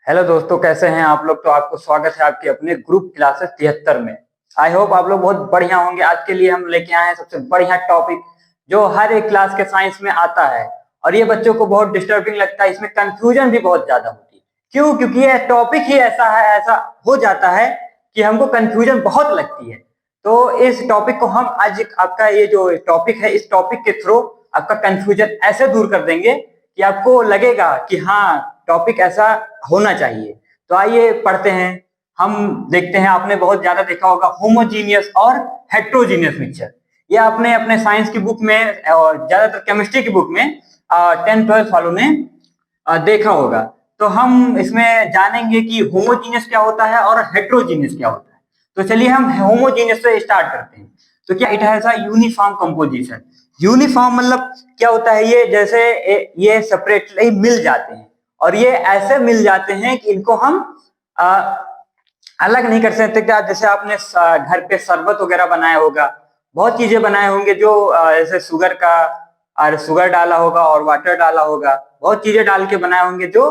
Hello दोस्तों, कैसे हैं आप लोग। तो आपको स्वागत है आपके अपने ग्रुप क्लासेस 73 में। आई होप आप लोग बहुत बढ़िया होंगे। आज के लिए हम लेके आए हैं सबसे बढ़िया टॉपिक जो हर एक क्लास के साइंस में आता है और ये बच्चों को बहुत डिस्टर्बिंग लगता है। इसमें कंफ्यूजन भी बहुत ज्यादा होती है। क्यों? क्योंकि ये टॉपिक ही ऐसा है, ऐसा हो जाता है कि हमको कंफ्यूजन बहुत लगती है। तो इस टॉपिक को हम आज आपका ये जो टॉपिक है, इस टॉपिक के थ्रू आपका कंफ्यूजन ऐसे दूर कर देंगे कि आपको लगेगा कि हाँ, टॉपिक ऐसा होना चाहिए। तो आइए पढ़ते हैं। हम देखते हैं, आपने बहुत ज्यादा देखा होगा होमोजीनियस और हेट्रोजीनियस मिक्सचर। ये आपने अपने साइंस की बुक में और ज्यादातर केमिस्ट्री की बुक में 10th 12th वालों ने देखा होगा। तो हम इसमें जानेंगे कि होमोजीनियस क्या होता है और हेट्रोजीनियस क्या होता है। तो चलिए हम होमोजीनियस से स्टार्ट करते हैं। तो क्या it has a uniform composition. Uniform मतलब क्या होता है? ये जैसे ये सेपरेटली मिल जाते हैं और ये ऐसे मिल जाते हैं कि इनको हम आ, अलग नहीं कर सकते। क्या जैसे आपने घर पे शरबत वगैरह बनाया होगा, बहुत चीजें बनाए होंगे जो जैसे शुगर का और शुगर डाला होगा और वाटर डाला होगा, बहुत चीजें डाल के बनाए होंगे जो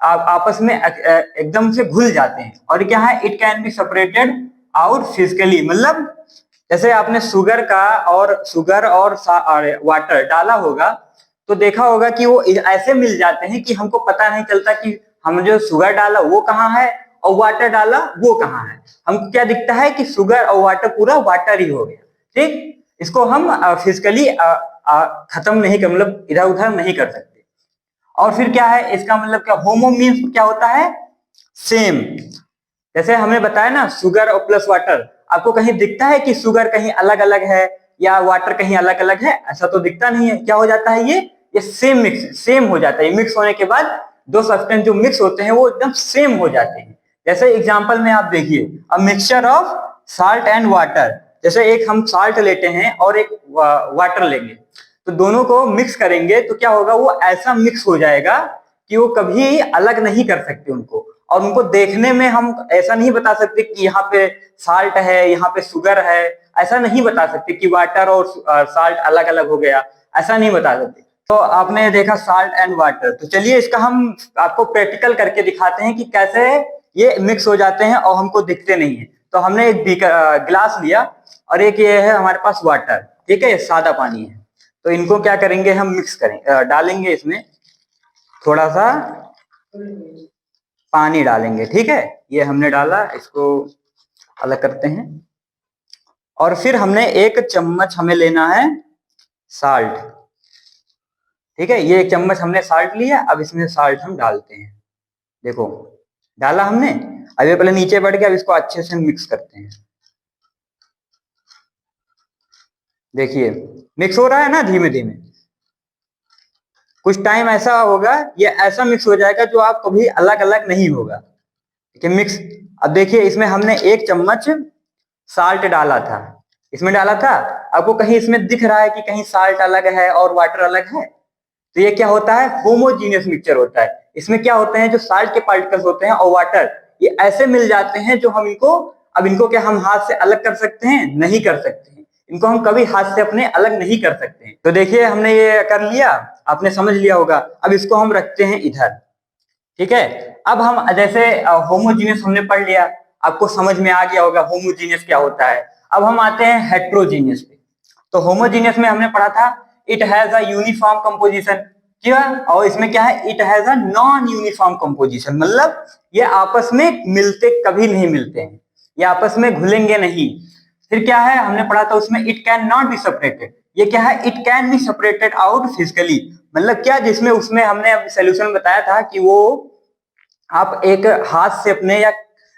आपस में एकदम से घुल जाते हैं। और क्या है? It can be separated out physically. मतलब जैसे आपने शुगर और वाटर डाला होगा तो देखा होगा कि वो ऐसे मिल जाते हैं कि हमको पता नहीं चलता कि हम जो शुगर डाला वो कहाँ है और वाटर डाला वो कहाँ है। हमको क्या दिखता है कि शुगर और वाटर पूरा वाटर ही हो गया। ठीक, इसको हम फिजिकली खत्म नहीं कर, मतलब इधर उधर नहीं कर सकते। और फिर क्या है इसका मतलब? क्या होमो मीन्स क्या होता है? सेम। जैसे हमने बताया ना, शुगर और प्लस वाटर, आपको कहीं दिखता है कि शुगर कहीं अलग अलग है या वाटर कहीं अलग अलग है? ऐसा तो दिखता नहीं है। क्या हो जाता है? ये सेम हो जाता है। मिक्स होने के बाद दो सब्सटेंस जो मिक्स होते हैं वो एकदम सेम हो जाते हैं। जैसे एग्जांपल में आप देखिए, a mixture of salt and water. जैसे एक हम साल्ट लेते हैं और एक वाटर लेंगे, तो दोनों को मिक्स करेंगे तो क्या होगा? वो ऐसा मिक्स हो जाएगा कि वो कभी अलग नहीं कर सकते उनको। और उनको देखने में हम ऐसा नहीं बता सकते कि यहाँ पे साल्ट है, यहाँ पे शुगर है। ऐसा नहीं बता सकते कि वाटर और साल्ट अलग अलग हो गया, ऐसा नहीं बता सकते। तो आपने देखा साल्ट एंड वाटर, तो चलिए इसका हम आपको प्रैक्टिकल करके दिखाते हैं कि कैसे ये मिक्स हो जाते हैं और हमको दिखते नहीं है। तो हमने एक गिलास लिया और एक ये है हमारे पास वाटर, ठीक है, सादा पानी है। तो इनको क्या करेंगे? हम मिक्स डालेंगे इसमें थोड़ा सा पानी डालेंगे, ठीक है। ये हमने डाला, इसको अलग करते हैं। और फिर हमने एक चम्मच हमें लेना है साल्ट, ठीक है। ये एक चम्मच हमने साल्ट लिया। अब इसमें साल्ट हम डालते हैं। देखो, डाला हमने। अब ये पहले नीचे बढ़ गया, अब इसको अच्छे से मिक्स करते हैं। देखिए मिक्स हो रहा है ना, धीमे धीमे। कुछ टाइम ऐसा होगा, ये ऐसा मिक्स हो जाएगा जो आप कभी अलग अलग नहीं होगा, ठीक है, मिक्स। अब देखिए इसमें हमने एक चम्मच साल्ट डाला था, इसमें डाला था। आपको कहीं इसमें दिख रहा है कि कहीं साल्ट अलग है और वाटर अलग है? तो ये क्या होता है? होमोजीनियस मिक्सचर होता है। इसमें क्या होते हैं? जो साल्ट के पार्टिकल्स होते हैं और वाटर, ये ऐसे मिल जाते हैं जो हम इनको, अब इनको क्या हम हाथ से अलग कर सकते हैं? नहीं कर सकते हैं। इनको हम कभी हाथ से अपने अलग नहीं कर सकते हैं। तो देखिए हमने ये कर लिया, आपने समझ लिया होगा। अब इसको हम रखते हैं इधर, ठीक है। अब हम जैसे होमोजीनियस हमने पढ़ लिया, आपको समझ में आ गया होगा होमोजीनियस क्या होता है। अब हम आते हैं हेट्रोजीनियस पे। तो होमोजीनियस में हमने पढ़ा था it has a uniform composition, क्या? और इसमें क्या है? It has a non uniform composition. मतलब ये आपस में मिलते कभी नहीं मिलते हैं, ये आपस में घुलेंगे नहीं। फिर क्या है हमने पढ़ा था उसमें? It can not be separated. ये क्या है? It can be separated out physically. मतलब क्या? जिसमें उसमें हमने सोल्यूशन बताया था कि वो आप एक हाथ से अपने या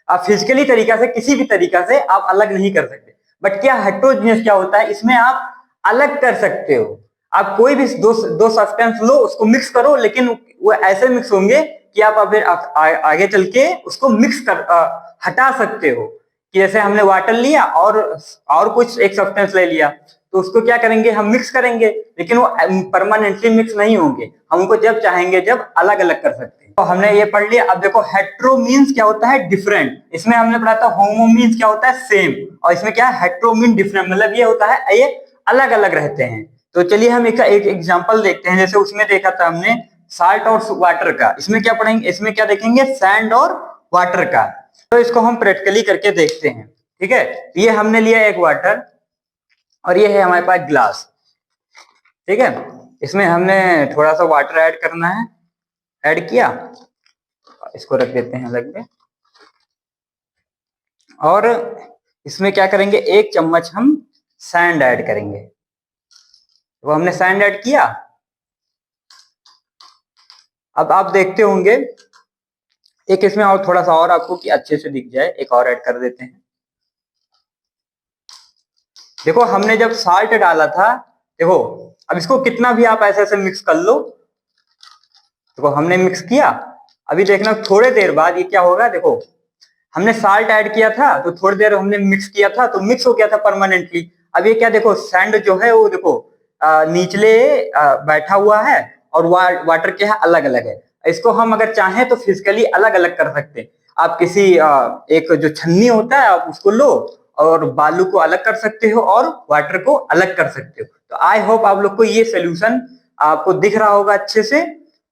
फिजिकली तरीका से, किसी भी तरीका से आप अलग नहीं कर सकते। बट क्या हेट्रोजीनियस क्या होता है? इसमें आप अलग कर सकते हो। आप कोई भी दो सब्सटेंस लो, उसको मिक्स करो, लेकिन वो ऐसे मिक्स होंगे कि आप अभी आगे चल के उसको मिक्स कर हटा सकते हो। कि जैसे हमने वाटर लिया और कुछ एक सब्सटेंस ले लिया, तो उसको क्या करेंगे? हम मिक्स करेंगे, लेकिन वो परमानेंटली मिक्स नहीं होंगे। हम उनको जब चाहेंगे जब अलग अलग कर सकते हैं। तो हमने ये पढ़ लिया। अब देखो हेट्रो मीन्स क्या होता है? डिफरेंट। इसमें हमने पढ़ा था होमो मीन्स क्या होता है? सेम। और इसमें क्या है? हेट्रो मीन डिफरेंट, मतलब ये होता है ये अलग अलग रहते हैं। तो चलिए हम एक एग्जांपल देखते हैं। जैसे उसमें देखा था हमने साल्ट और वाटर का। इसमें क्या पढ़ेंगे, इसमें क्या देखेंगे, सैंड और वाटर का। तो इसको हम प्रैक्टिकली करके देखते हैं। ठीक है, ये हमने लिया एक वाटर और ये है हमारे पास ग्लास। ठीक है, इसमें हमने थोड़ा सा वाटर ऐड करना है, ऐड किया, इसको रख देते हैं अलग में। और इसमें क्या करेंगे, 1 चम्मच हम सैंड ऐड करेंगे। वो हमने सैंड ऐड किया। अब आप देखते होंगे एक इसमें और थोड़ा सा और आपको कि अच्छे से दिख जाए, एक और ऐड कर देते हैं। देखो हमने जब साल्ट डाला था, देखो अब इसको कितना भी आप ऐसे ऐसे मिक्स कर लो। देखो हमने मिक्स किया, अभी देखना थोड़े देर बाद ये क्या होगा। देखो हमने साल्ट ऐड किया था तो थोड़ी देर हमने मिक्स किया था तो मिक्स हो गया था परमानेंटली। अब ये क्या, देखो सैंड जो है वो देखो नीचले बैठा हुआ है और वाटर क्या है, अलग अलग है। इसको हम अगर चाहें तो फिजिकली अलग अलग कर सकते हैं। आप किसी एक जो छन्नी होता है आप उसको लो और बालू को अलग कर सकते हो और वाटर को अलग कर सकते हो। तो आई होप आप लोग को ये सोल्यूशन आपको दिख रहा होगा अच्छे से,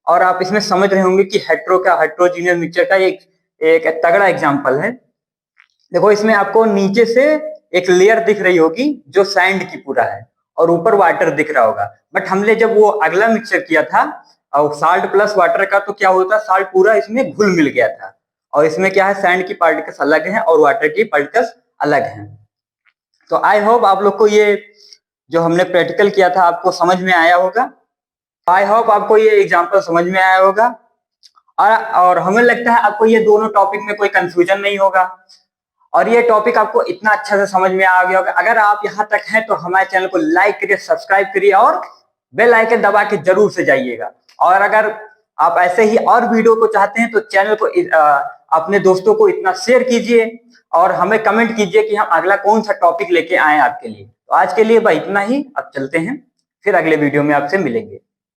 और आप इसमें समझ रहे होंगे कि हेट्रोजीनियस मिक्सचर का एक तगड़ा एग्जांपल है। देखो इसमें आपको नीचे से एक लेयर दिख रही होगी जो सैंड की पूरा है और ऊपर वाटर दिख रहा होगा। बट हमने जब वो अगला मिक्सचर किया था और साल्ट प्लस वाटर का, तो क्या होता, साल्ट पूरा इसमें घुल मिल गया था और इसमें क्या है, सैंड की पार्टिकल्स अलग हैं और वाटर की पार्टिकल्स अलग हैं। तो आई होप आप लोग को ये जो हमने प्रैक्टिकल किया था आपको समझ में आया होगा। आई होप आपको ये एग्जांपल समझ में आया होगा और हमें लगता है आपको ये दोनों टॉपिक में कोई कंफ्यूजन नहीं होगा और ये टॉपिक आपको इतना अच्छा से समझ में आ गया होगा। अगर आप यहाँ तक हैं तो हमारे चैनल को लाइक करिए, सब्सक्राइब करिए और बेल आइकन दबा के जरूर से जाइएगा। और अगर आप ऐसे ही और वीडियो को चाहते हैं तो चैनल को अपने दोस्तों को इतना शेयर कीजिए और हमें कमेंट कीजिए कि हम अगला कौन सा टॉपिक लेके आए आपके लिए। तो आज के लिए बस इतना ही, अब चलते हैं, फिर अगले वीडियो में आपसे मिलेंगे।